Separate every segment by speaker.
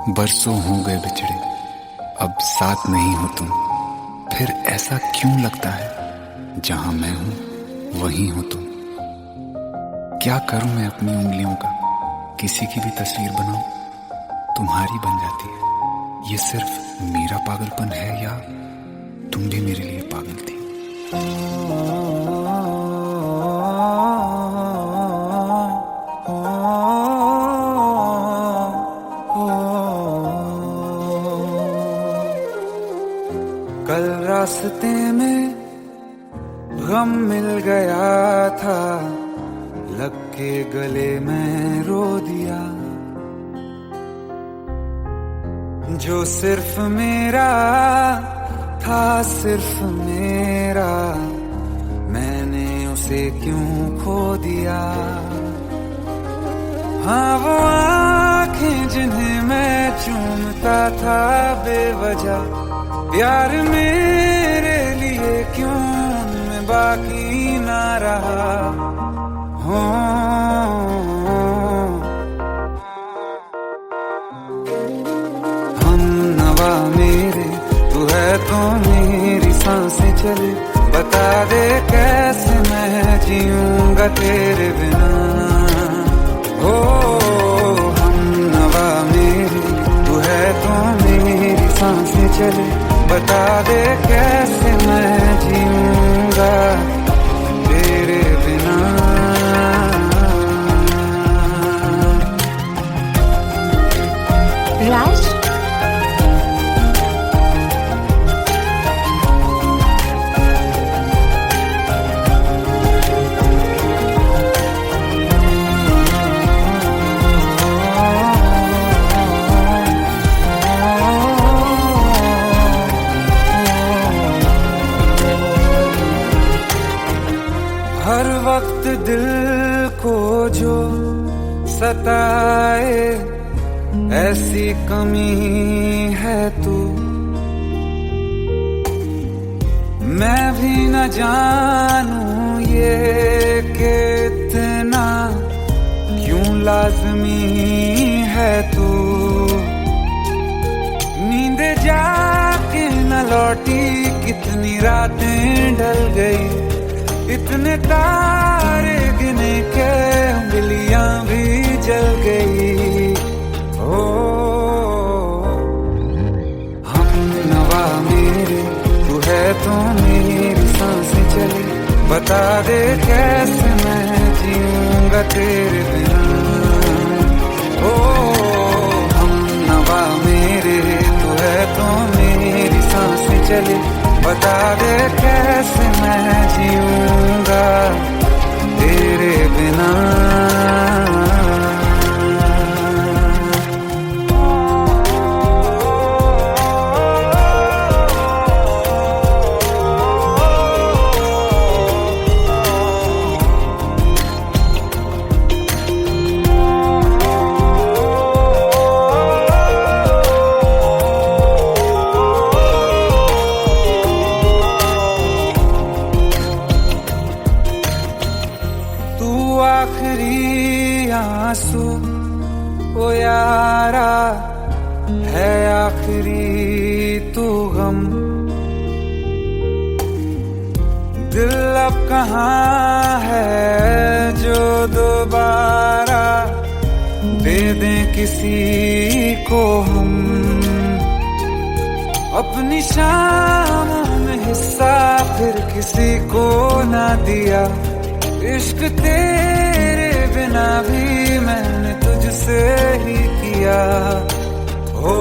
Speaker 1: बरसों हो गए बिछड़े, अब साथ नहीं हो तुम। फिर ऐसा क्यों लगता है जहां मैं हूं वहीं हो तुम। क्या करूं मैं अपनी उंगलियों का, किसी की भी तस्वीर बनाऊं तुम्हारी बन जाती है। ये सिर्फ मेरा पागलपन है या तुम भी मेरे लिए पागल थी।
Speaker 2: कल रास्ते में गम मिल गया था, लग के गले में रो दिया। जो सिर्फ मेरा था, सिर्फ मेरा, मैंने उसे क्यों खो दिया। हाँ वो आँखें जिन्हें मैं चूमता था बेवजह, प्यार मेरे लिए क्यों उनमें बाकी ना रहा। हो हम नवा मेरे, तू है तो मेरी सांसें चले। बता दे कैसे मैं जीऊंगा तेरे बिना। हो हम नवा मेरे, तू है तो मेरी सांसें चले। बता दे कैसे मैं जीऊंगा तेरे बिना।
Speaker 3: राज,
Speaker 2: हर वक्त दिल को जो सताए, ऐसी कमी है तू। मैं भी न जानूं ये कि इतना क्यों लाज़मी है तू। नींद जाके न लौटी, कितनी रातें ढल गई। इतने तारे गिने के उंगलियां भी जल गई। ओ हम नवा मेरे, तू है तो मेरी सांसें चली। बता दे कैसे मैं जीऊंगा तेरे बिना। ओ हम नवा मेरे, तू है तो मेरी सांसें चली। बता दे कैसे मैं जीऊंगा तेरे बिना। आखिरी आंसू ओ यारा है, आखिरी तू गम। दिल अब कहाँ है जो दोबारा दे दें किसी को हम। अपनी शामों में हिस्सा फिर किसी को ना दिया। इश्क तेरे बिना भी मैंने तुझसे ही किया। हो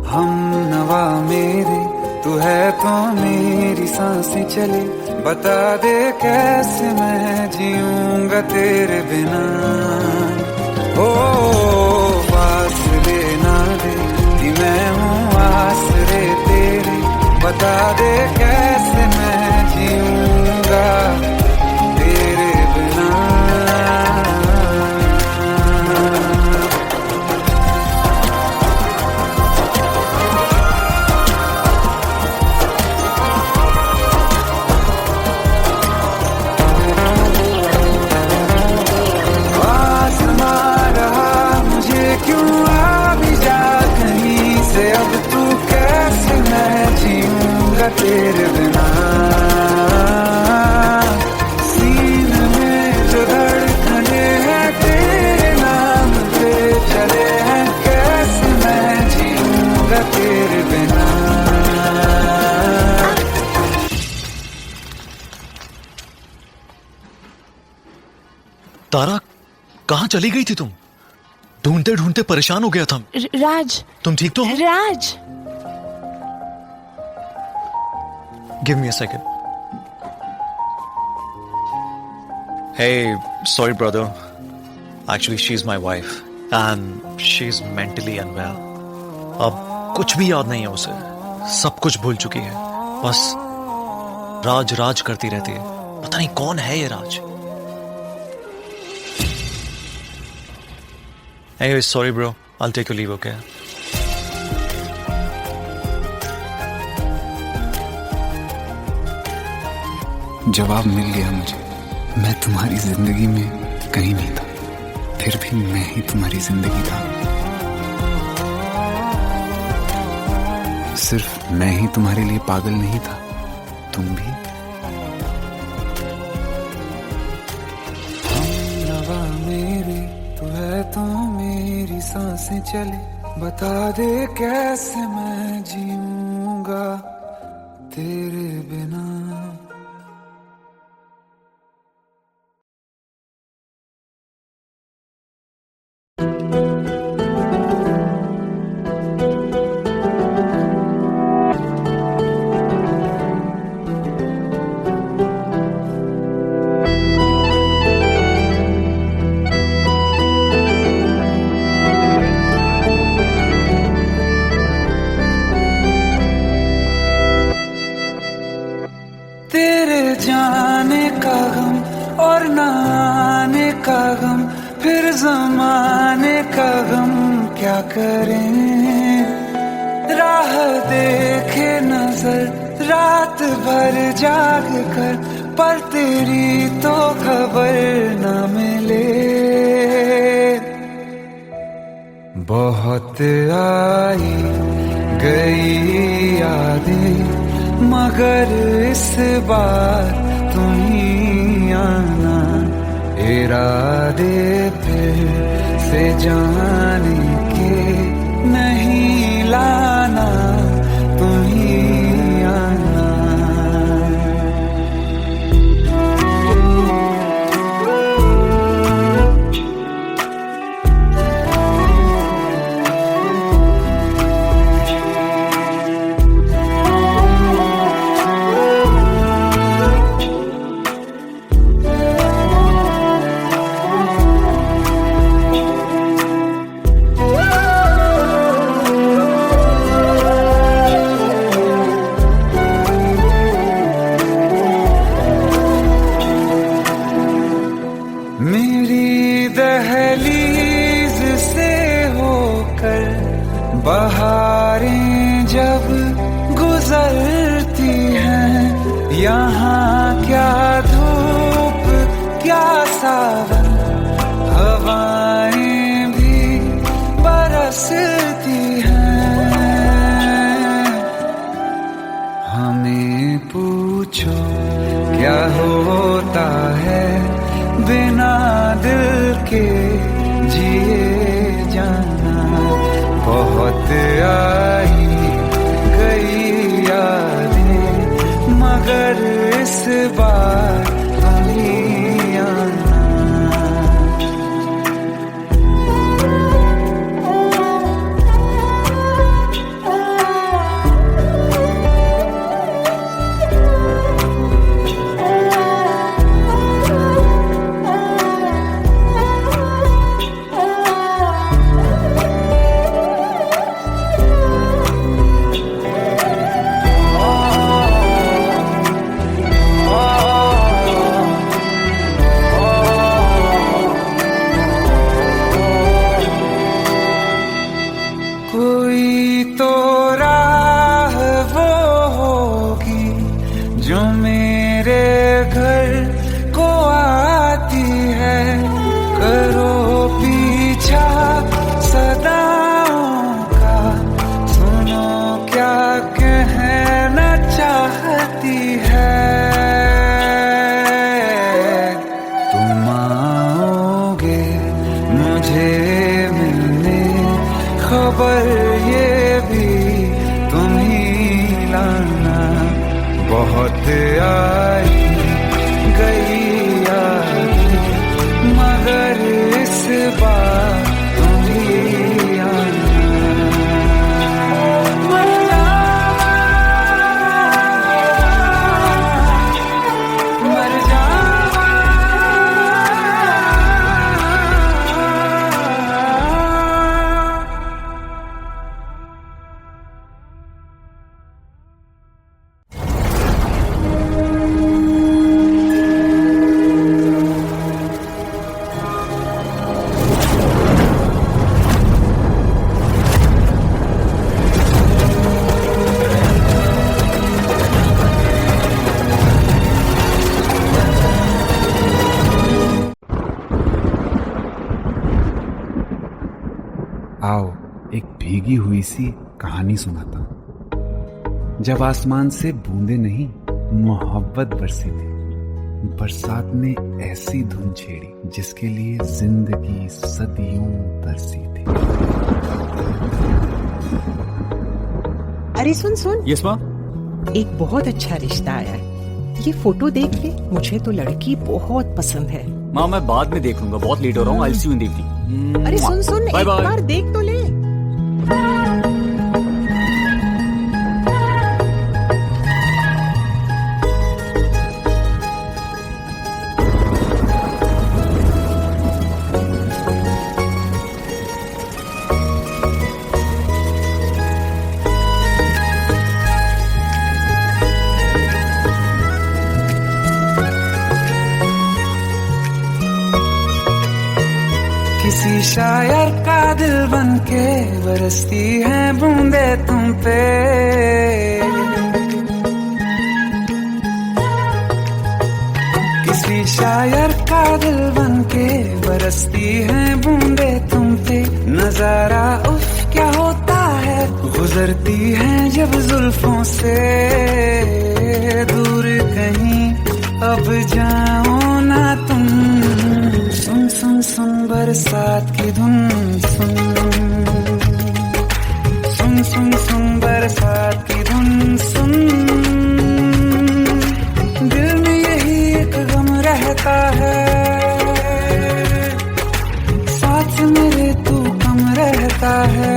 Speaker 2: हम नवा मेरे, तू है तो मेरी सांसें चली। बता दे कैसे मैं जीऊंगा तेरे बिना। हो फासले ना दे कि मैं हूँ आसरे तेरे। बता दे कैसे मैं जीऊंगा तेरे बिना। आसमां रहा मुझे
Speaker 3: तारा, कहाँ चली गई थी तुम? ढूंढते ढूंढते परेशान हो गया था।
Speaker 4: राज,
Speaker 3: तुम ठीक तो हो?
Speaker 4: Raj.
Speaker 3: Give me a second. Hey, sorry brother. Actually, she's my wife and she's mentally unwell. अब कुछ भी याद नहीं है उसे, सब कुछ भूल चुकी है। बस राज राज करती रहती है। पता नहीं कौन है ये राज। Anyway, sorry bro. I'll take your leave, okay?
Speaker 1: जवाब मिल गया मुझे। मैं तुम्हारी जिंदगी में कहीं नहीं था, फिर भी मैं ही तुम्हारी जिंदगी था। सिर्फ मैं ही तुम्हारे लिए पागल नहीं था, तुम भी।
Speaker 2: हमनवा मेरी तू है तो मेरी सांसें चले, बता दे कैसे मैं जीऊंगा तेरे बिना। तेरे जाने का गम और न आने का गम, फिर जमाने का गम क्या करें। राह देखे नजर रात भर जाग कर, पर तेरी तो खबर न मिले। बहुत आई गई यादें, मगर इस बार तुम ही आना। इरादे फिर से जाने के नहीं लाना, तुम ही आना। मेरी दहलीज से होकर बहारें जब गुजरती हैं, यहाँ क्या धूप क्या सावन, हवाएं भी बरसती हैं। हमें पूछो क्या होता है बिना दिल के जिए जाना। बहुत आई गई यादें, मगर इस बार तुम ही आना। बार तुम ही आना। मर जावा, मर जावा।
Speaker 1: आओ एक भीगी हुई सी कहानी सुनाता हूं। जब आसमान से बूंदे नहीं मोहब्बत बरसी थी, बरसात ने ऐसी धुन छेड़ी जिसके लिए जिंदगी सदियों तरसी थी।
Speaker 4: अरे सुन सुन,
Speaker 5: यस माँ।
Speaker 4: एक बहुत अच्छा रिश्ता आया है, ये फोटो देख ले। मुझे तो लड़की बहुत पसंद है।
Speaker 5: माँ मैं बाद में देख लूंगा, बहुत लेट हो रहा हूँ। आई सी यू इन द इवनिंग।
Speaker 4: अरे सुन सुन,
Speaker 5: बाय
Speaker 4: एक
Speaker 5: बाय।
Speaker 4: बार देख तो ले।
Speaker 2: किसी शायर का दिल बनके बरसती है बूंदे तुम पे। किसी शायर का दिल बनके बरसती है बूंदे तुम पे। नजारा उफ क्या होता है, गुजरती है जब जुल्फों से। दूर कहीं अब जाओ ना तुम, सुन सुन सुन बरसात की धुन। सुन सुन सुन सुन बरसात की धुन। सुन दिल में यही एक गम रहता है, साथ मेरे तू कम रहता है।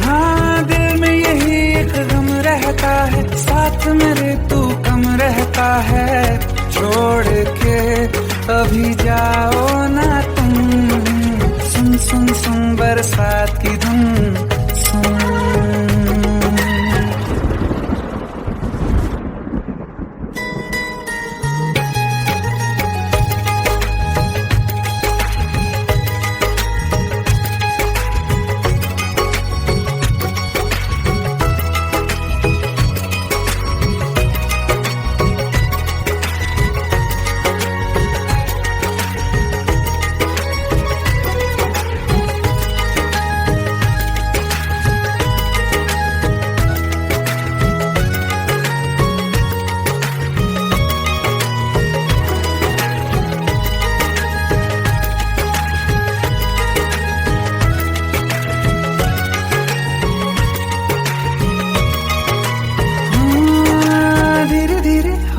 Speaker 2: हाँ दिल में यही एक गम रहता है, साथ मेरे तू कम रहता है। छोड़ के अभी जाओ ना तुम, सुन सुन सुन बरसात की धुन। सुन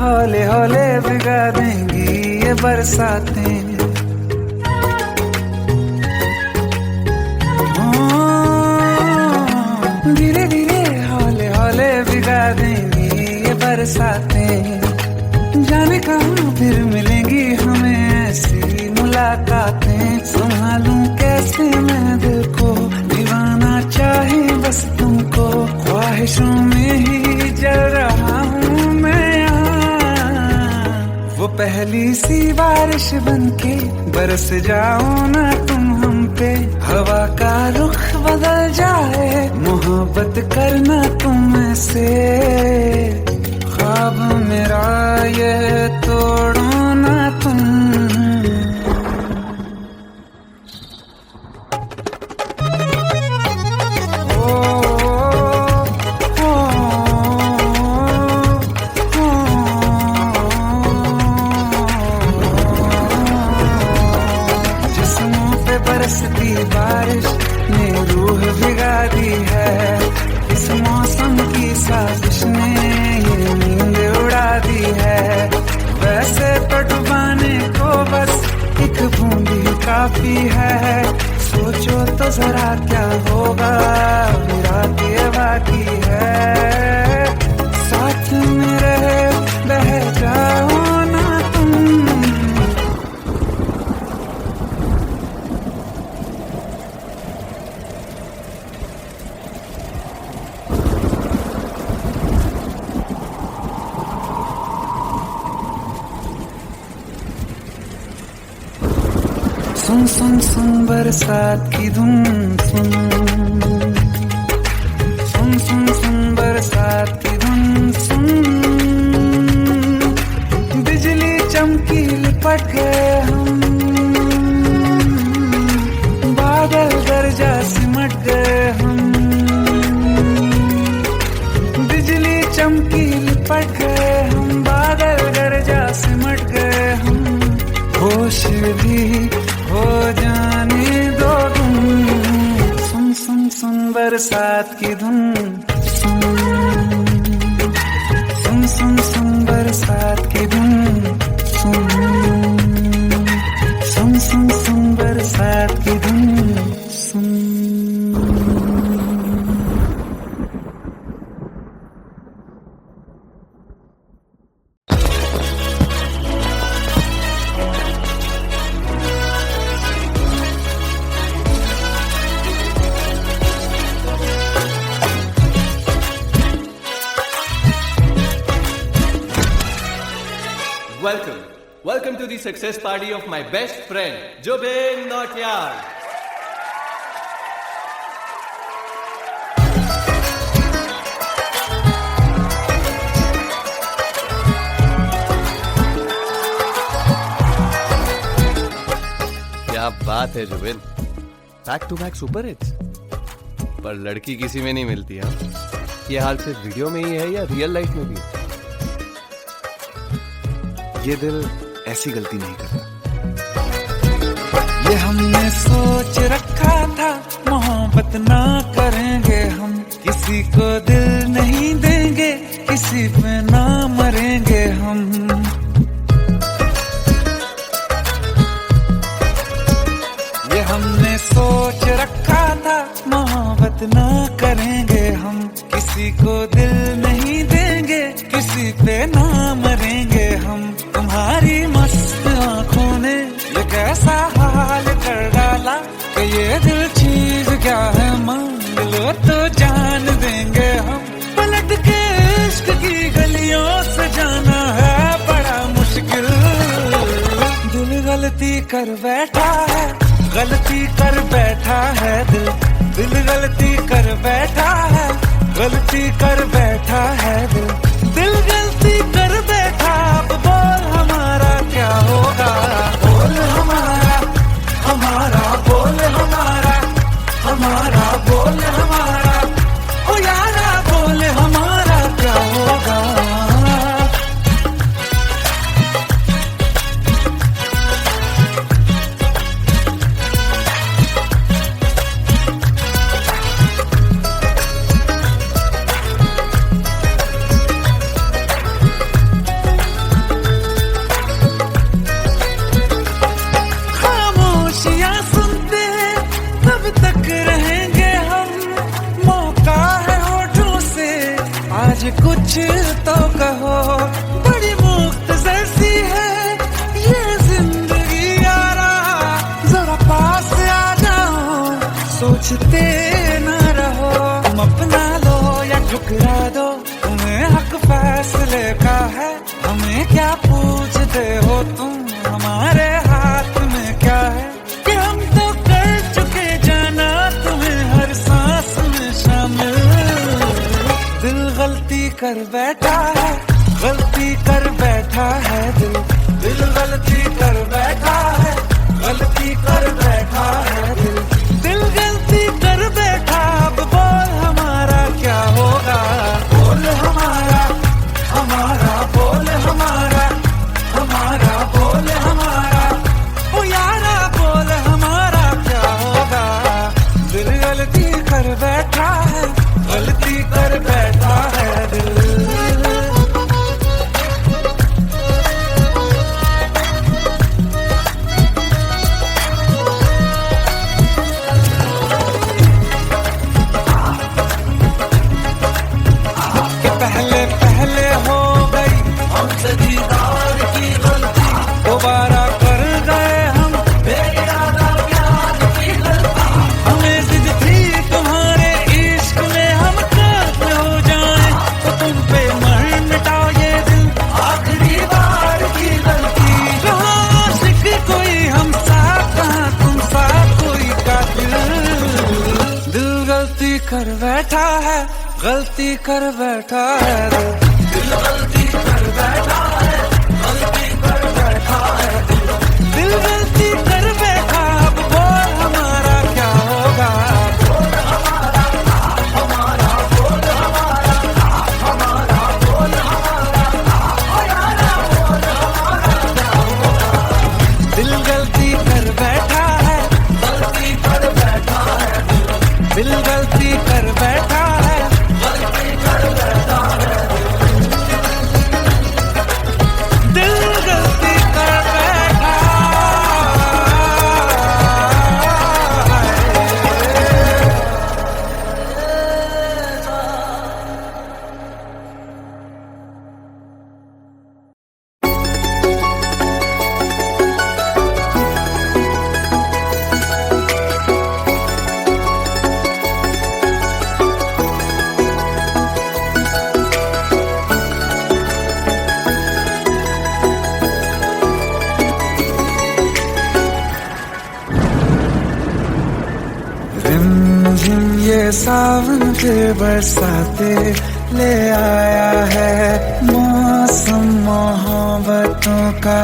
Speaker 2: हौले हौले भिगा देंगी ये बरसातें। धीरे धीरे हौले हौले भिगा देंगी ये बरसातें। जाने कहाँ फिर मिलेंगी हमें ऐसी मुलाकातें। संभालूं कैसे मैं दिल को, दीवाना चाहे बस तुमको। ख्वाहिशों में ही जल रहा हूँ मैं यहाँ। वो पहली सी बारिश बनके बरस जाओ ना तुम हम पे। हवा का रुख बदल जाए, मोहब्बत करना तुम से। ख्वाब मेरा ये तोड़ो ना तुम। बरसती बारिश ने रूह भिगा दी है। इस मौसम की साजिश ने ये नींद उड़ा दी है। वैसे तो डुबाने को बस एक बूंदी सुन सुन सुन बरसात की धुन सुन सुन सुन सुन बरसात की धुन सुन बिजली चमकी लिपट गए हम बादल गरजा सिमट गए हम बिजली चमकी लिपट गए हम बादल गरजा सिमट गए हम होश भी हो जाने दो तुम सुन सुन सुन बरसात की धुन सुन सुन सुन सुन बरसात की धुन सुन सुन सुन सुन बरसात की धुन सुन
Speaker 6: Welcome to the success party of my best friend, Jubin Nautiyal. क्या बात है Jubin, back to back super hits. पर लड़की किसी में नहीं मिलती। हाँ, ये हाल सिर्फ वीडियो में ही है या रियल लाइफ में भी है?
Speaker 1: ये दिल ऐसी गलती नहीं करता।
Speaker 2: ये हमने सोच रखा था मोहब्बत ना करेंगे हम किसी को दिल नहीं देंगे किसी पे ना मरेंगे हम ये हमने सोच रखा था मोहब्बत ना करेंगे हम किसी को दिल नहीं देंगे किसी पे ना मरेंगे हम तुम्हारी मस्त आंखों ने ये कैसा हाल कर डाला कि ये दिल चीज क्या है मांग लो तो जान देंगे हम पलट के इश्क की गलियों से जाना है बड़ा मुश्किल दिल गलती कर बैठा है गलती कर बैठा है दिल गलती कर बैठा है गलती कर बैठा है दिल गलती कर बैठा अब बोल हमारा क्या होगा बोल हमारा हमारा बोल हमारा हमारा बोल हमारा ओ यारा बोल हमारा क्या होगा कुछ तो कहो बड़ी मुख्तसर सी है ये जिंदगी यारा जरा पास आ जाओ सोचते न रहो तुम अपना लो या ठुकरा दो तुम्हें हक फैसले का है हमें क्या पूछते हो तुम हमारे हाथ में क्या है कि हम तो कर चुके जाना तुम्हें हर सांस में शामिल दिल गलती कर बैठा है गलती कर बैठा है दिल गलती कर बैठा है गलती कर बैठा है दिल गलती कर बैठा अब बोल हमारा क्या होगा बोल हमारा हमारा बोल हमारा हमारा बोल हमारा ओ यारा बोल हमारा क्या होगा दिल गलती कर बैठा है गलती कर बैठा है दिल कर बैठा है, गलती कर बैठा है दिल गलती कर बैठा है, गलती कर बैठा है दिल गलती कर बैठा। अब बोल हमारा क्या होगा, बोल हमारा हमारा बोल हमारा हमारा बोल हमारा बोल हमारा क्या होगा। दिल गलती कर बैठा है, गलती कर बैठा है दिल गलती कर बैठा है, गलती कर बैठा है दिल गलती कर बैठा रिमझिम ये सावन के बरसाते ले आया है, मौसम मोहब्बतों का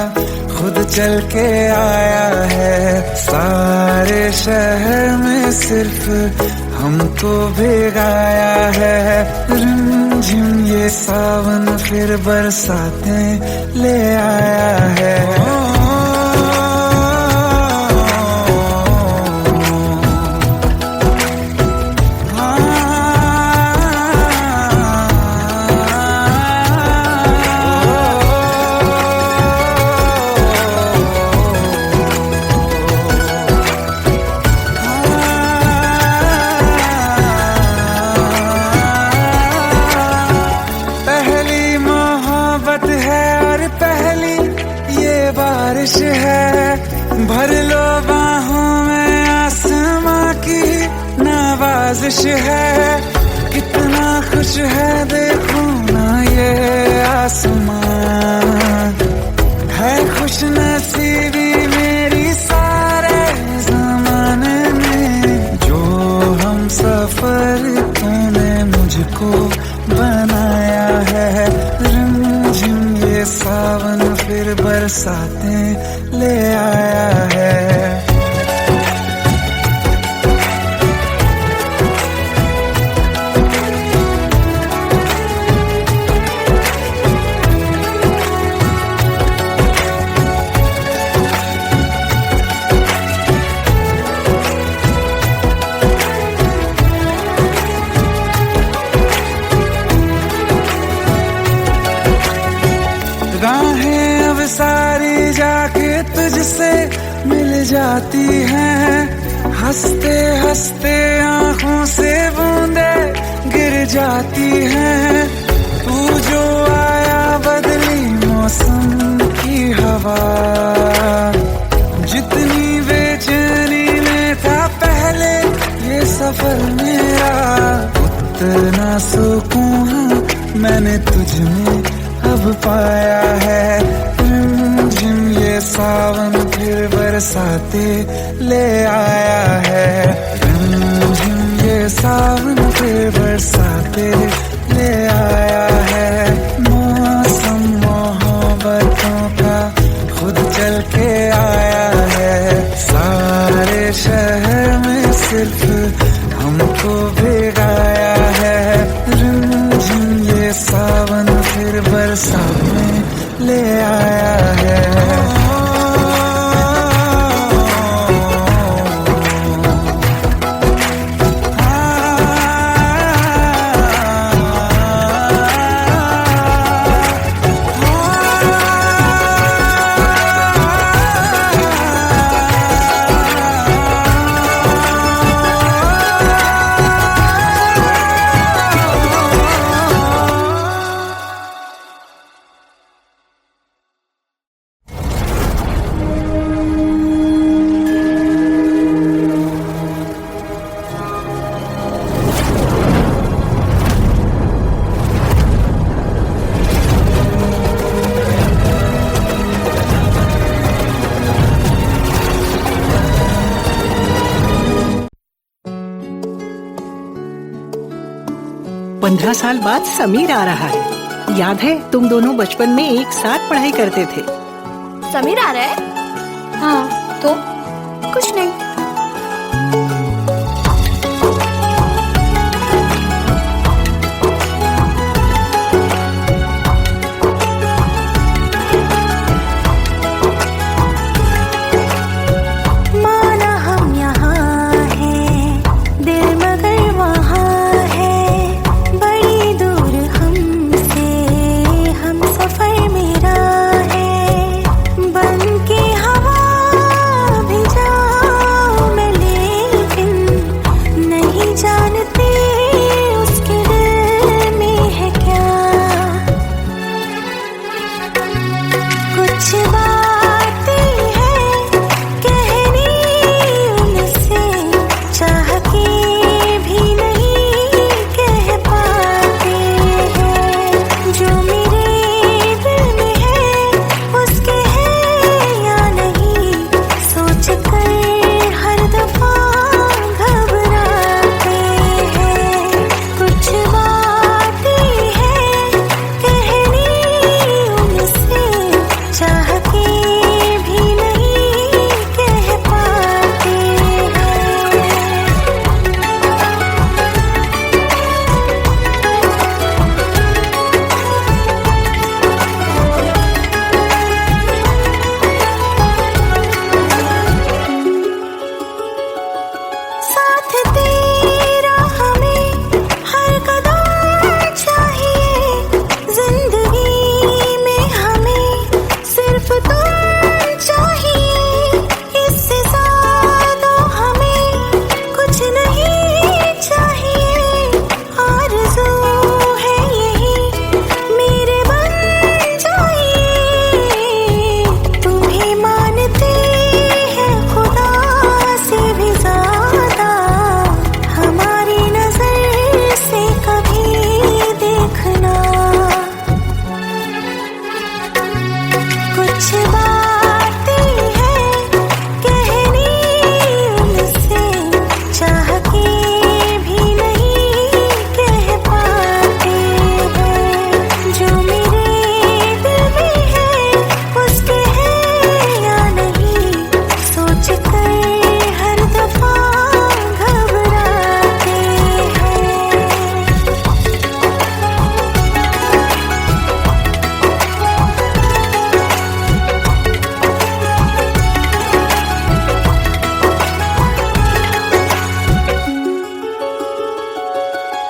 Speaker 2: खुद चल के आया है। सारे शहर में सिर्फ हमको भिगाया है, रिमझिम ये सावन फिर बरसाते ले आया है। बारिश है, भर लो बाहों में आसमां की नवाजिश है। कितना खुश है देखो ना ये आसमां, है खुश नसीबी मेरी सारे ज़माने में। जो हम सफर तूने मुझको बनाया है, रिमझिम ये सावन फिर बरसाते ले आया है। राहें अब सारी जाके तुझसे मिल जाती हैं, हंसते हंसते आंखों से बूंदे गिर जाती हैं। तू जो आया बदली मौसम की हवा, जितनी बेचैनी में था पहले ये सफर मेरा, उतना सुकून मैंने तुझ में अब पाया है। रिमझिम ये सावन फिर बरसाते ले आया है, रिमझिम ये सावन फिर बरसाते ले आया है। मौसम मोहब्बतों का खुद चल के आया है, सारे शहर में सिर्फ हमको भिगाया है। रिमझिम ये सावन फिर बरसात में ले आया है।
Speaker 4: 15 साल बाद समीर आ रहा है। याद है तुम दोनों बचपन में एक साथ पढ़ाई करते थे।
Speaker 7: समीर आ रहा है? हाँ तो कुछ नहीं।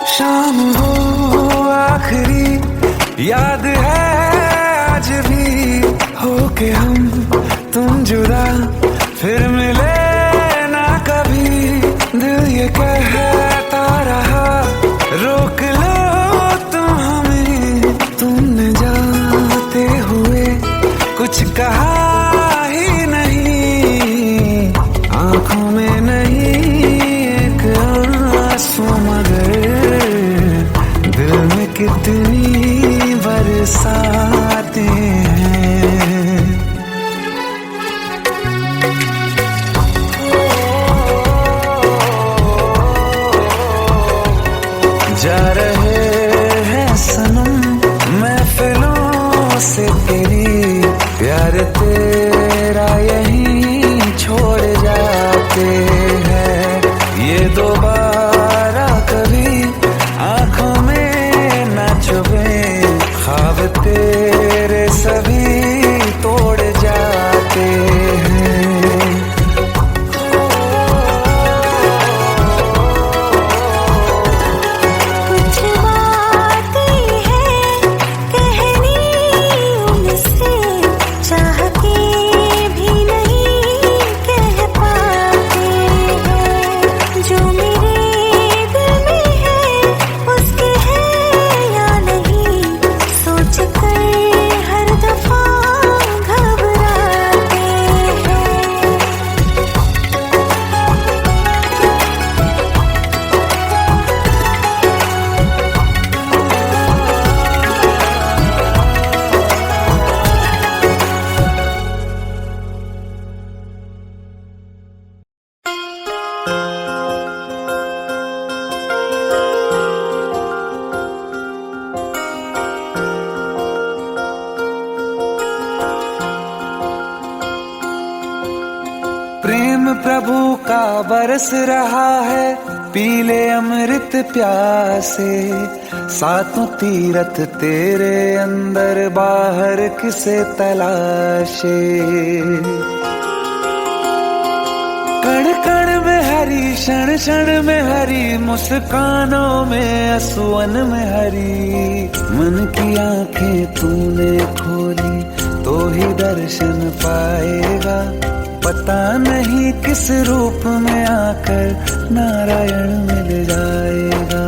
Speaker 2: शाम हो आखिरी याद है आज भी होके हम तुम जुदा फिर मिले ना कभी। दिल ये कहता रहा रोक लो तुम हमें, तुमने जाते हुए कुछ कहा ही नहीं। आंखों में नहीं एक आंसू मगर दिल में कितनी बरसाते हैं। प्रेम प्रभु का बरस रहा है, पीले अमृत प्यासे। सातों तीरथ तेरे अंदर बाहर किसे तलाशे। कण कण में हरी, क्षण क्षण में हरी, मुस्कानों में असुवन में हरी। मन की आंखें तूने खोली तो ही दर्शन पाएगा। पता नहीं किस रूप में आकर नारायण मिल जाएगा।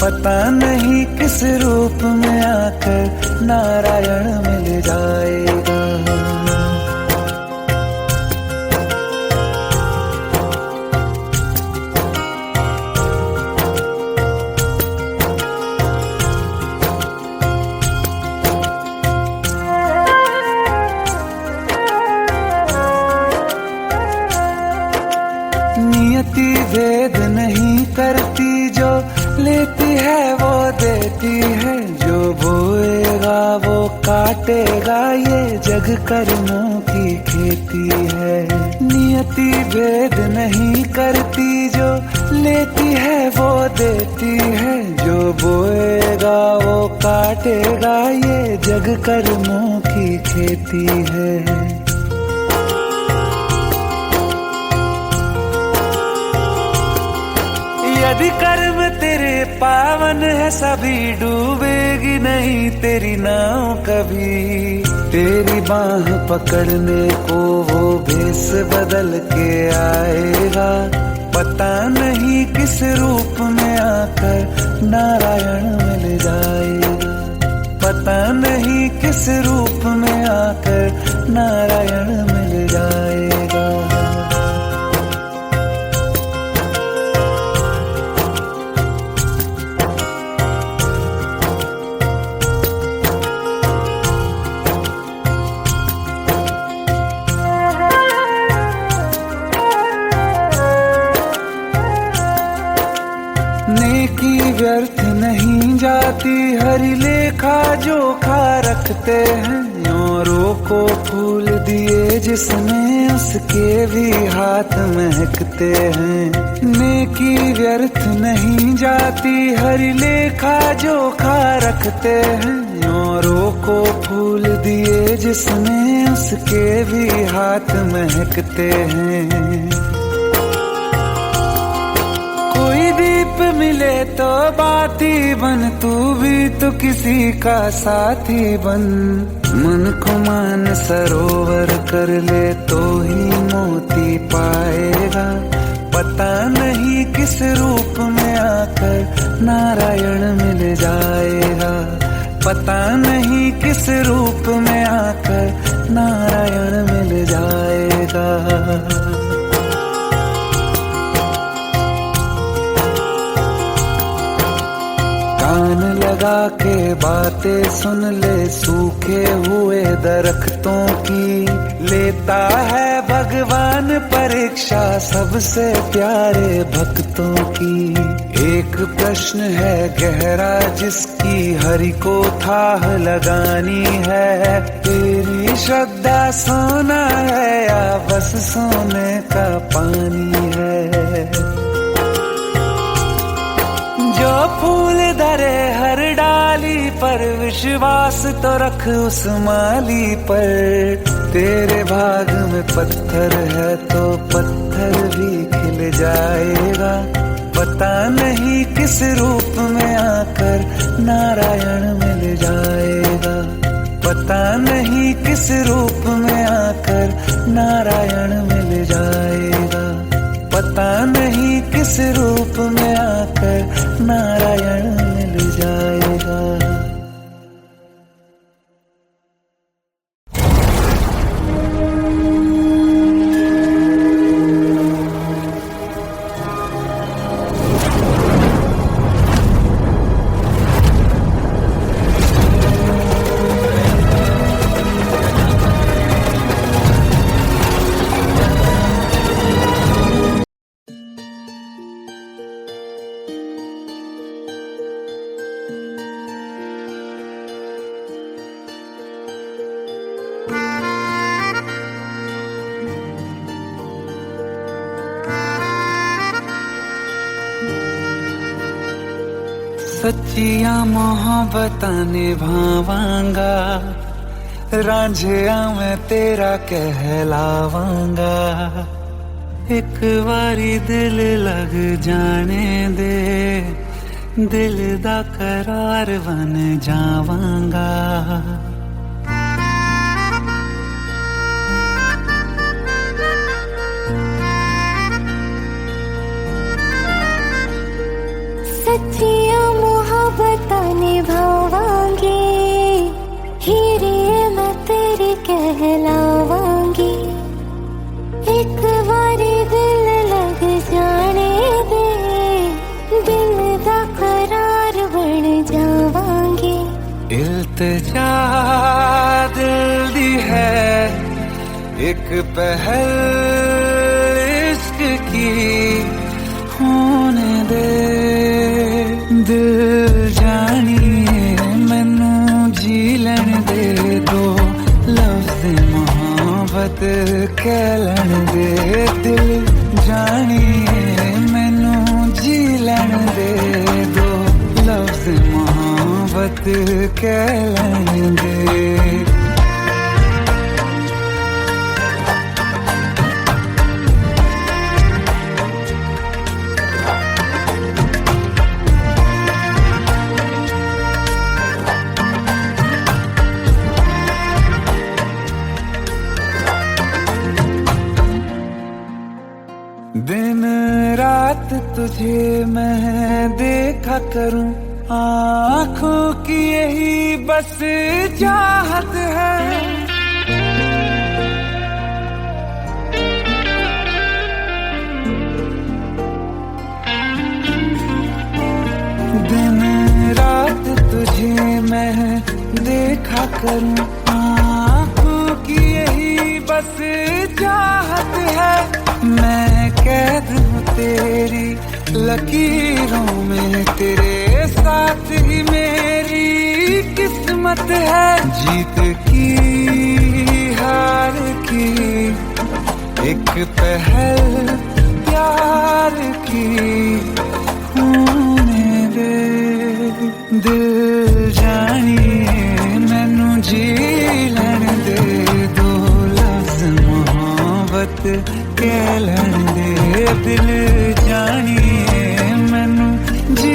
Speaker 2: पता नहीं किस रूप में आकर नारायण मिल जाएगा। नियति भेद नहीं करती, जो लेती है वो देती है। जो बोएगा वो काटेगा, ये जग कर्मों की खेती है। नियति भेद नहीं करती, जो लेती है वो देती है। जो बोएगा वो काटेगा, ये जग कर्मों की खेती है। यदि कर्म तेरे पावन है, सभी डूबेगी नहीं तेरी नाव कभी। तेरी बाह पकड़ने को वो भेष बदल के आएगा। पता नहीं किस रूप में आकर नारायण मिल जाएगा। पता नहीं किस रूप में आकर नारायण मिल जाएगा। नेकी व्यर्थ नहीं जाती, हरि लेखा जोखा रखते हैं। औरों को फूल दिए जिसने, उसके भी हाथ महकते हैं। नेकी व्यर्थ नहीं जाती, हरि लेखा जोखा रखते हैं। औरों को फूल दिए जिसने, उसके भी हाथ महकते हैं। कोई दीप मिले तो बाती बन, तू भी तो किसी का साथी बन। मन को मान सरोवर कर ले तो ही मोती पाएगा। पता नहीं किस रूप में आकर नारायण मिल जाएगा। पता नहीं किस रूप में आकर नारायण मिल जाएगा। कान लगा के बातें सुन ले सूखे हुए दरख्तों की। लेता है भगवान परीक्षा सबसे प्यारे भक्तों की। एक प्रश्न है गहरा जिसकी हरि को थाह लगानी है। तेरी श्रद्धा सोना है या बस सोने का पानी है। जो फूल धरे हर डाली पर, विश्वास तो रख उस माली पर। तेरे भाग में पत्थर है तो पत्थर भी खिल जाएगा। पता नहीं किस रूप में आकर नारायण मिल जाएगा। पता नहीं किस रूप में आकर नारायण मिल जाएगा। पता नहीं किस रूप में आकर नारायण मिल जाएगा। सच्चियां मोहब्बतां निभावांगा, रांझिया मैं तेरा कहलावांगा। एक बारी दिल लग जाने दे, दिल दा करार बन जावांगा।
Speaker 7: सच्चियां मोहब्बतां निभावांगी, हीरे मैं तेरी कहलावांगी। एक बारी दिल लग जाने दे, दिल दा करार बन जावांगी।
Speaker 2: इल्तिजा दिल दी है एक पहल इश्क की, होने दे दिल जानिए मैनू जी लैन दे दो, लफ्ज़ मोहब्बत कह लैन दे। दिल जानिए मैनू जी लैन दे दो, लफ्ज़ मोहब्बत कह लैन दे। दिन रात तुझे मैं देखा करूं, आँखों की यही बस चाहत है। दिन रात तुझे मैं देखा करूं, आँखों की यही बस चाहत है। मैं कैद हूँ तेरी लकीरों में, तेरे साथ ही मेरी किस्मत है। जीत की हार की एक पहल प्यार की, होने दे दिल जानिए मैनू जी लैन दे दो, लफ्ज़ मोहब्बत कह लैन दे। दिल जानिए मैनू जी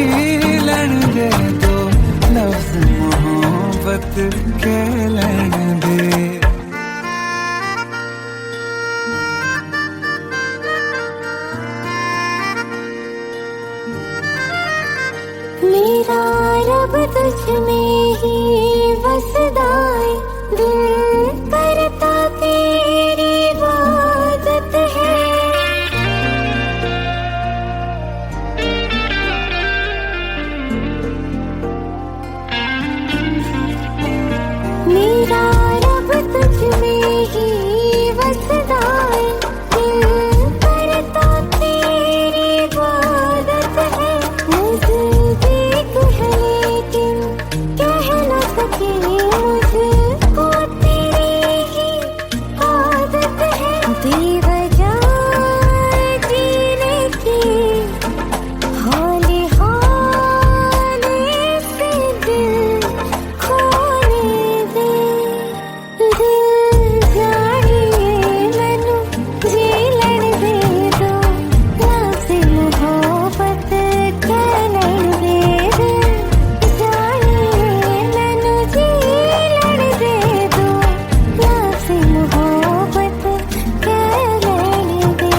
Speaker 2: लैन दे दो, लफ्ज़ मोहब्बत कह लैन दे।
Speaker 7: मेरा रब तुझ में ही बसदा है, दिल करता तेरी इबादत है। मेरा रब तुझ में ही बसदा है, दिल करता तेरी इबादत है। नज़दीक है लेकिन कह न सके, मुझको तेरी ही आदत है। बेवजह जीने की हौले हौले से दिल खोने दे। दिल जानिए मैनू जी लैन दे दो, लफ्ज़ मोहब्बत कह लैन दे। दिल जानिए मैनू जी लैन दे दो, लफ्ज़ मोहब्बत कह लैन दे।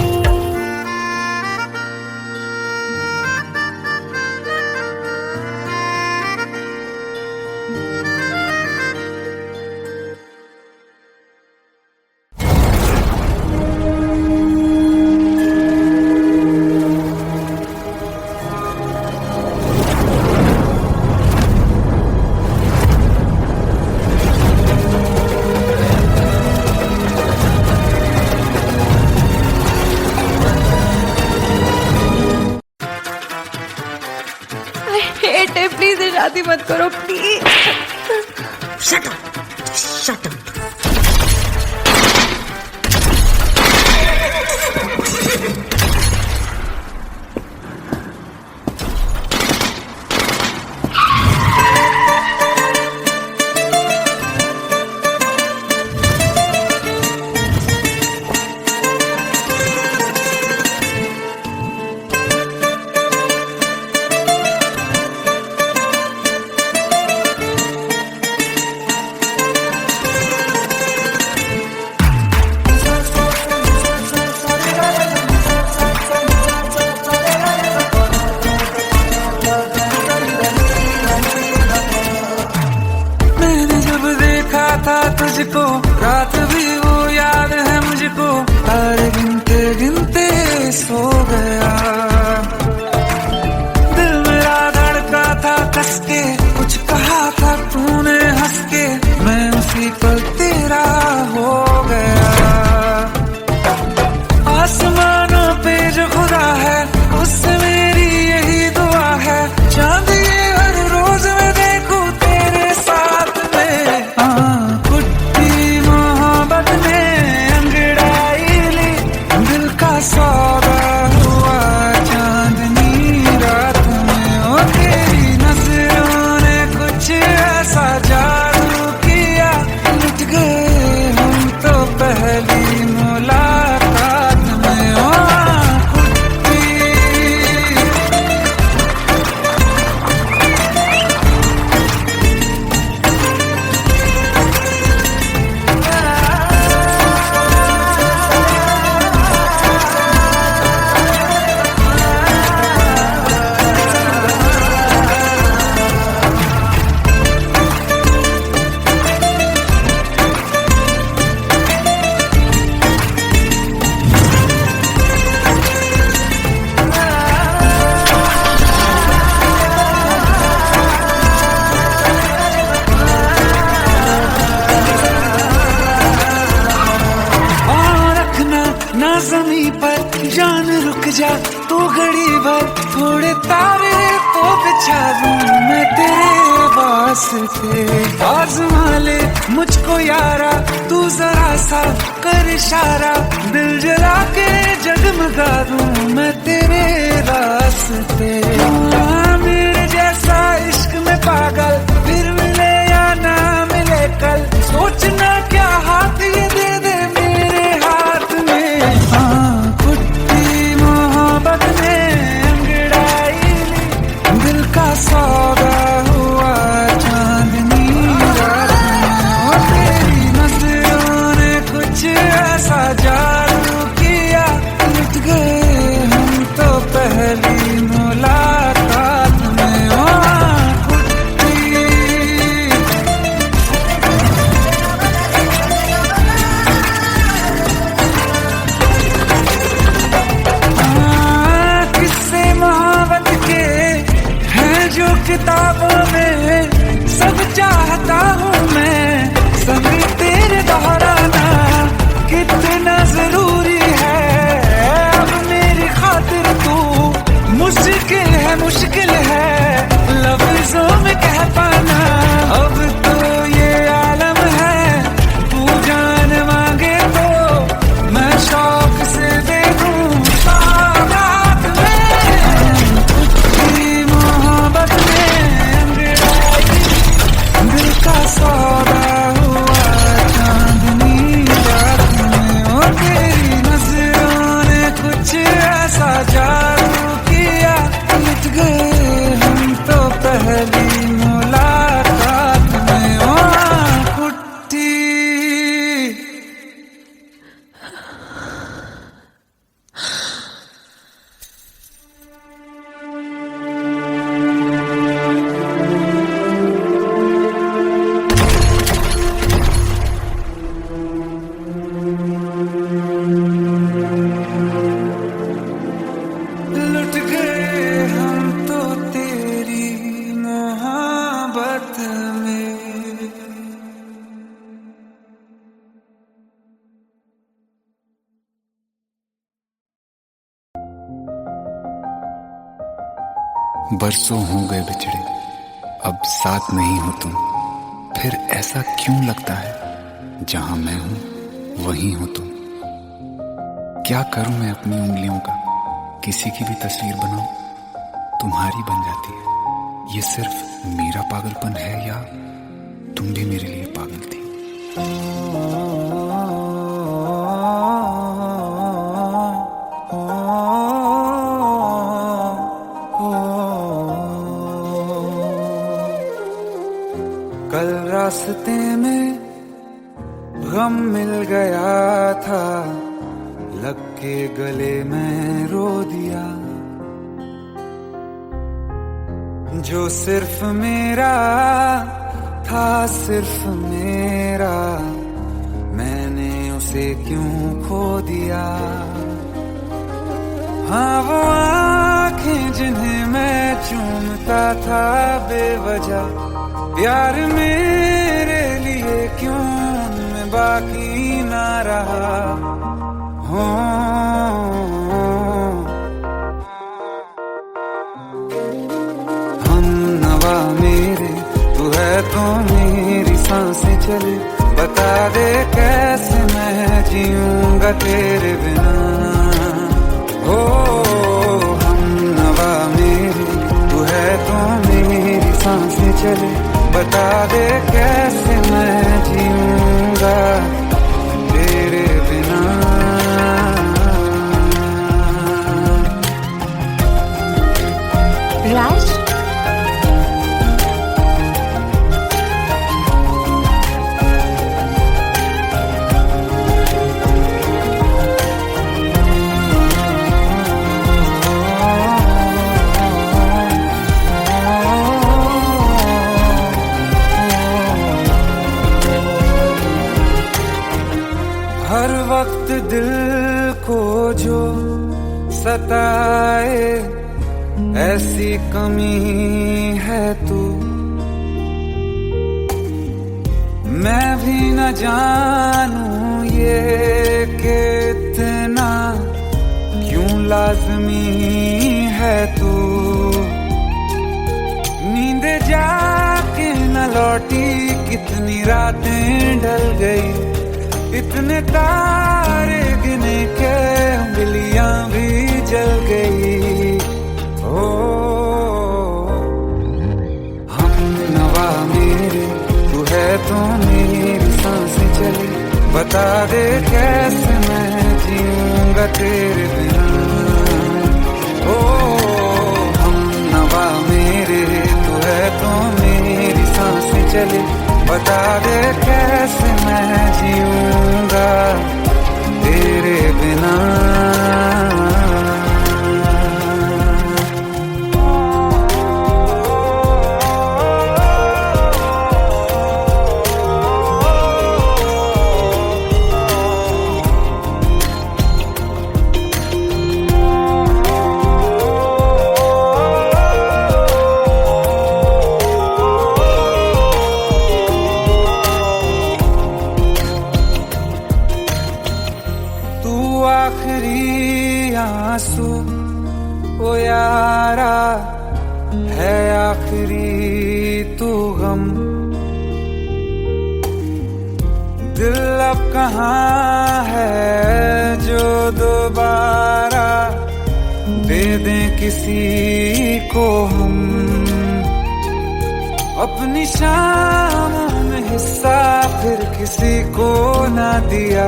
Speaker 8: हेट है, प्लीज शादी मत करो please.
Speaker 9: Shut up! Shut up!
Speaker 2: तुझको, रात भी वो याद है मुझको, तारे गिनते गिनते सो गया। दिल मेरा धड़का था कस के, कुछ कहा था तूने हंस के, मैं उसी पल तेरा हो गया। आसमानों पे जो खुदा है, उससे मेरी यही दुआ है, चांद ये हर रोज मैं देखूं तेरे साथ में। कुट्टी मोहब्बत ने अंगड़ाई ली, दिल का सौदा हुआ चांदनी रात में। ओ तेरी नजरों ने कुछ ऐसा जादू किया, लुट गए हम तो पहली मुलाकात में। ओ कुट्टी ना ज़मीं पर जान रुक जा तू घड़ी भर, थोड़े तारे तो बिछा दूं मैं तेरे वास्ते। आज़मा ले मुझको यारा, तू जरा सा कर इशारा, दिल जला के जगमगा दूं मैं तेरे रास्ते। मेरे जैसा इश्क में पागल फिर मिले या ना मिले कल, सोचना क्या हाथ ये दे दे मेरे हाथ में। कुट्टी मोहब्बत ने अंगड़ाई ली, दिल का सौदा हुआ चांदनी रात में। ओ तेरी नजरों ने कुछ ऐसा जादू किया, लुट गए हम तो पहली मुलाकात में। ओ कुट्टी किस्से मोहब्बत के हैं जो किताबों में, सब चाहता हूँ मैं संग तेरे दोहराना, कितना जरूरी है अब मेरी खातिर तू। मुश्किल है लफ्जों में कह पाना, अब तो ये आलम है, तू जान मांगे तो मैं शौक से दे दूं सौगात में। कुट्टी मोहब्बत ने अंगड़ाई, दिल का सौदा हुआ चांदनी रात में। ओ तेरी नजरों ने कुछ ऐसा जादू किया, लुट गए हम तो पहली मुलाकात में। ओ कुट्टी लुट गए हम तो तेरी मोहब्बत में।
Speaker 1: बरसों हो गए बिछड़े, अब साथ नहीं हो तुम, फिर ऐसा क्यों लगता है जहां मैं हूं वहीं हो तुम। क्या करूं मैं अपनी उंगलियों का, किसी की भी तस्वीर बनाऊं तुम्हारी बन जाती है। ये सिर्फ मेरा पागलपन है या तुम भी मेरे लिए पागल थी।
Speaker 2: कल रास्ते में गम मिल गया था, लग के गले में रो दिया। जो सिर्फ मेरा था, सिर्फ मेरा से क्यों खो दिया। हाँ वो आंखें जिन्हें मैं चूमता था बेवजह, प्यार मेरे लिए क्यों उनमें बाकी ना रहा। हो हम नवा मेरे तू है तो मेरी सांसें चले, बता दे कैसे मैं जीऊंगा तेरे बिना। हो हम नवा मेरे तू है तो मेरी सांसें चले, बता दे कैसे मैं जीऊंगा तेरे बिना।
Speaker 7: राज,
Speaker 2: हर वक्त दिल को जो सताए ऐसी कमी है तू, मैं भी न जानूं ये कि इतना क्यों लाज़मी है तू। नींद जाके न लौटी कितनी रातें ढल गई, इतने तारे गिने के उंगलियां भी जल गई। ओ हम नवा मेरे तू है तो मेरी सांसें चली, बता दे कैसे मैं जीऊंगा तेरे बिना। ओ हम नवा मेरे तू है तो मेरी सांसें चली, बता दे कैसे मैं जीऊंगा तेरे बिना। आखिरी आंसू ओ यारा है, आखिरी तू गम। दिल अब कहाँ है जो दोबारा दे दें किसी को हम। अपनी शामों में हिस्सा फिर किसी को ना दिया,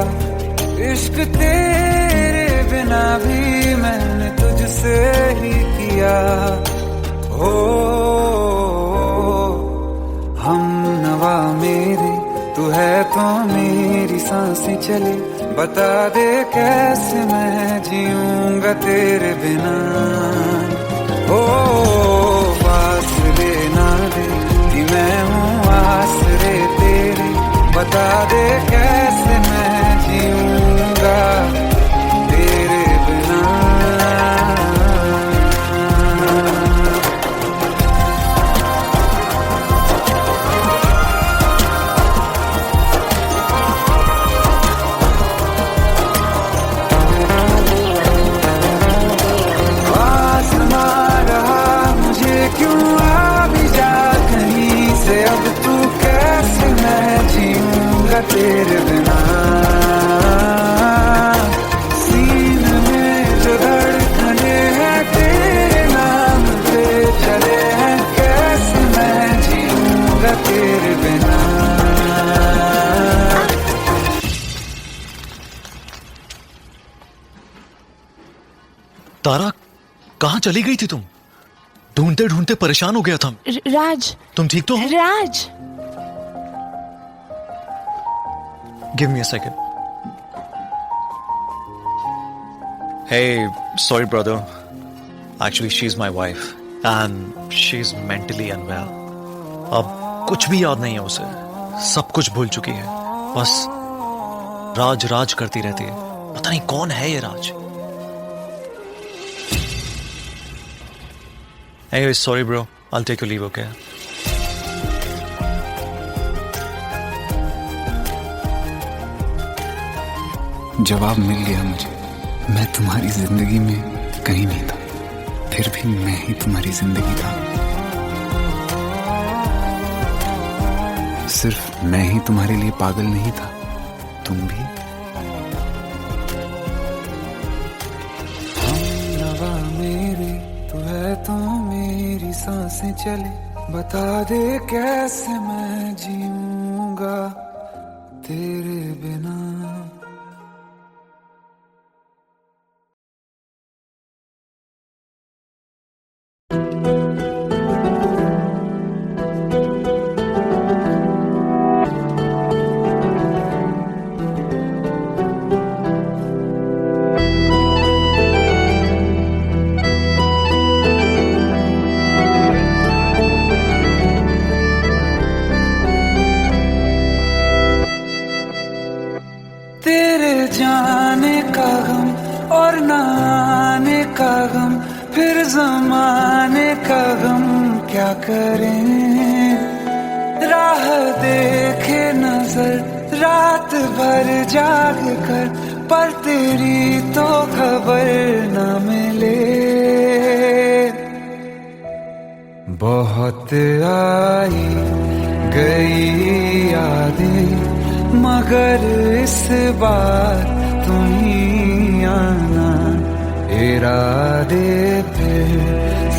Speaker 2: इश्क तेरे बिना भी मैंने तुझसे ही किया। हो हम नवा मेरे तू है तो मेरी सांसें चले, बता दे कैसे मैं जीऊंगा तेरे बिना। हो फासले ना दे कि मैं हूँ आसरे तेरे, बता दे कैसे मैं जीऊंगा तेरे बिना। आसमां रहा मुझे क्यों आ भी जा कहीं से, अब तू कैसे मैं जीऊंगा तेरे बिना। सीने में जो धड़कने हैं तेरे नाम पे चले हैं, कैसे मैं जीऊंगा तेरे बिना।
Speaker 3: तारा, कहाँ चली गई थी तुम? ढूंढते ढूंढते परेशान हो गया था।
Speaker 8: राज,
Speaker 3: तुम ठीक तो हो?
Speaker 8: Raj,
Speaker 3: give me a second. Hey, sorry brother. Actually, she's my wife and she's mentally unwell. अब कुछ भी याद नहीं है उसे, सब कुछ भूल चुकी है। बस राज राज करती रहती है। पता नहीं कौन है ये राज। Anyway, sorry bro, I'll take your leave, okay?
Speaker 1: जवाब मिल गया मुझे। मैं तुम्हारी जिंदगी में कहीं नहीं था, फिर भी मैं ही तुम्हारी जिंदगी था। सिर्फ मैं ही तुम्हारे लिए पागल नहीं था, तुम भी।
Speaker 2: हमनवा मेरी तू है तो मेरी सांसें चले, बता दे कैसे मैं जीऊंगा तेरे बिना। तेरे जाने का गम और न आने का गम, फिर जमाने का गम क्या करें। राह देखे नजर रात भर जाग कर, पर तेरी तो खबर न मिले। बहुत आई गई यादें, मगर इस बार तुम ही आना। इरादे फिर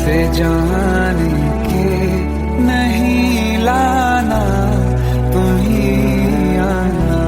Speaker 2: से जाने के नहीं लाना, तुम ही आना।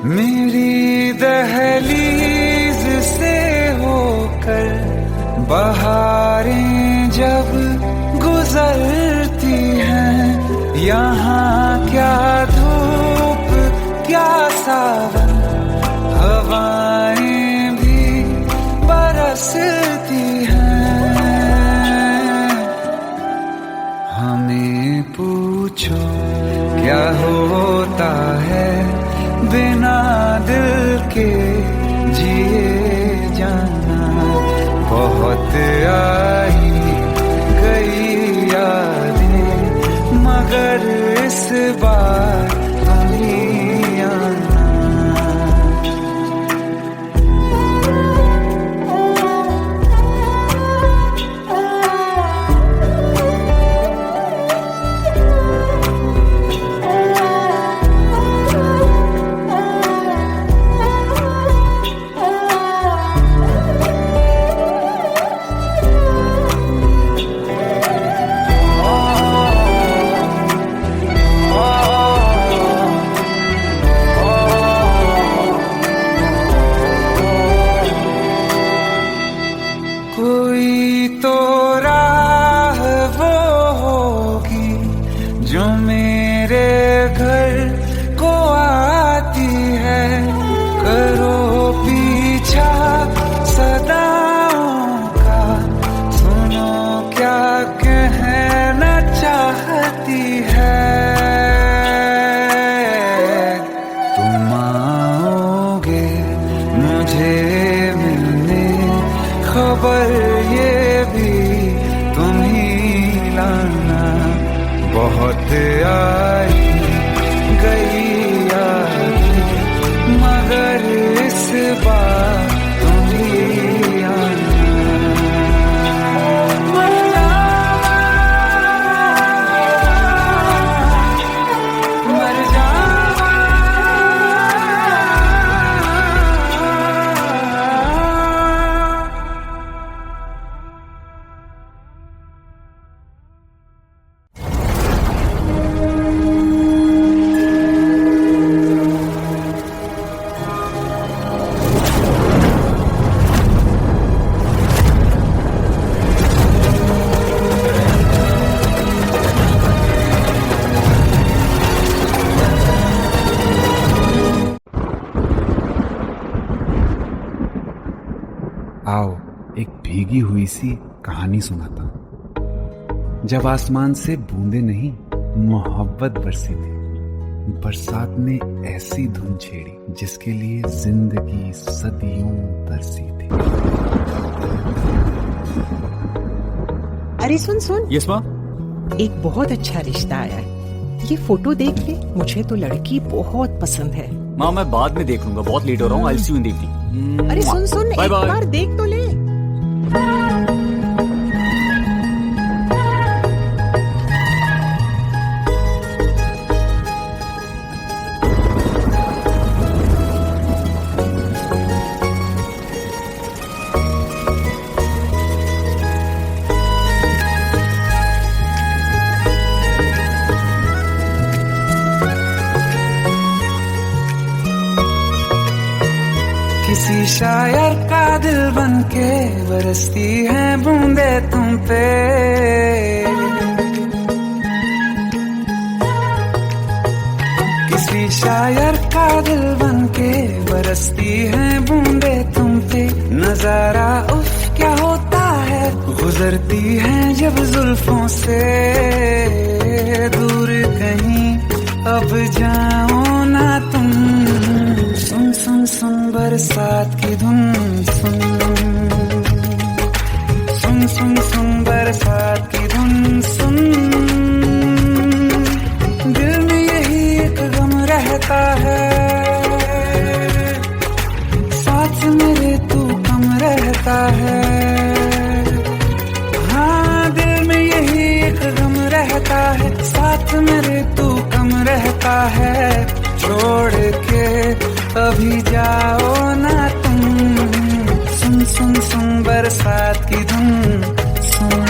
Speaker 2: मेरी दहलीज से होकर बहारें जब गुजरती हैं, यहाँ क्या धूप क्या सावन, हवाएं भी बरसती हैं। हमें पूछो क्या होता है बिना दिल के जिए जाना। बहुत आई गई यादें, मगर इस बार तुम ही आना। कोई तो राह वो होगी जो मेरे घर को आती है। करो पीछा सदाओं का, सुनो क्या कहना चाहती है। तुम आओगे मुझे मिलने, खबर ये भी तुम ही लाना। बहुत आई गई यादें, मगर इस बार तुम ही आना। मर जावा, मर जावा।
Speaker 1: आओ एक भीगी हुई सी कहानी सुनाता हूं। जब आसमान से बूंदे नहीं मोहब्बत बरसी थी, बरसात ने ऐसी धुन छेड़ी जिसके लिए जिंदगी सदियों तरसी थी।
Speaker 4: अरे सुन सुन,
Speaker 5: यस माँ।
Speaker 4: एक बहुत अच्छा रिश्ता आया है। ये फोटो देख ले, मुझे तो लड़की बहुत पसंद है।
Speaker 5: माँ मैं बाद में देख लूंगा, बहुत लेट हो रहा हूँ। आई सी यू इन द इवनिंग।
Speaker 4: अरे सुन सुन,
Speaker 5: बाय
Speaker 4: एक
Speaker 5: बाय।
Speaker 4: बार देख तो ले।
Speaker 2: किसी शायर का दिल बनके बरसती है बूंदे तुम पे। किसी शायर का दिल बनके बरसती है बूंदे तुम पे। नजारा उफ क्या होता है, गुजरती है जब जुल्फों से। दूर कहीं अब जाओ ना तुम, सुन सुन सुन बरसात की धुन। सुन सुन सुन सुन बरसात की धुन। सुन दिल में यही एक गम रहता है, साथ मेरे तू कम रहता है। हाँ दिल में यही एक गम रहता है, साथ मेरे तू कम रहता है। छोड़ के अभी जाओ ना तुम, सुन सुन सुन बरसात की धुन। सुन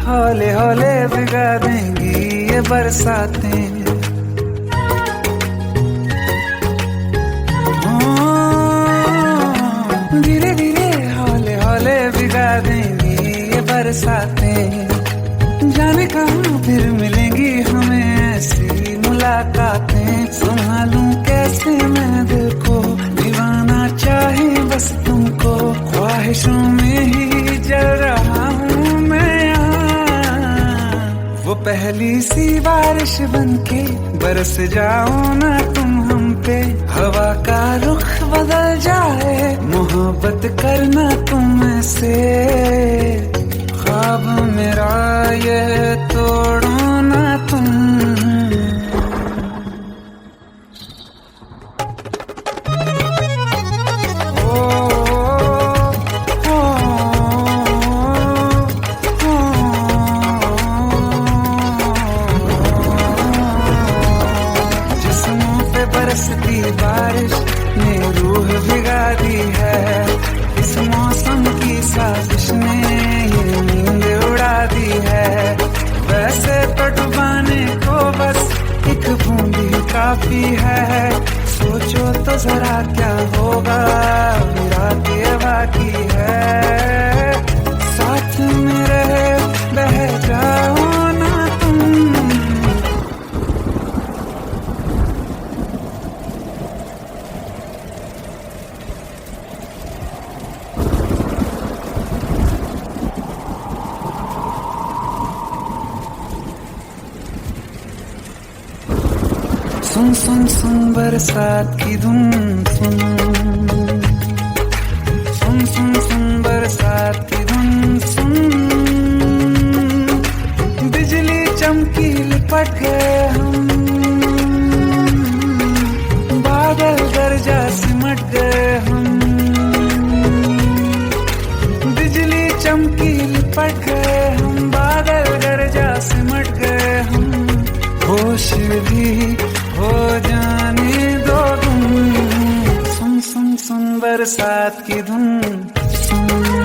Speaker 2: हौले हौले भिगा देंगी ये बरसातें। धीरे धीरे हौले हौले भिगा देंगी ये बरसातें। जाने कहाँ फिर मिलेंगी हमें ऐसी मुलाकातें। संभालूं कैसे मैं दिल को, दीवाना चाहे बस तुमको। ख्वाहिशों में ही जल रहा हूँ मैं यहाँ। वो पहली सी बारिश बनके बरस जाओ ना तुम हम पे। हवा का रुख बदल जाए, मोहब्बत करना तुम से। ख्वाब मेरा ये तोड़ो ना तुम। बरसती बारिश ने रूह भिगा दी है। इस मौसम की साजिश ने ये नींद उड़ा दी है। वैसे तो डुबाने को बस एक बूंदी काफी है। सोचो तो जरा क्या होगा, रात ये बाकी है। साथ मेरे बह जाओ ना तुम। सुन सुन सुन बरसात की धुन। सुन सुन सुन सुन बरसात की धुन। सुन बिजली चमकी लिपट गए हम, बादल होश भी हो जाने दो तुम। सुन सुन सुन बरसात की धुन सुन।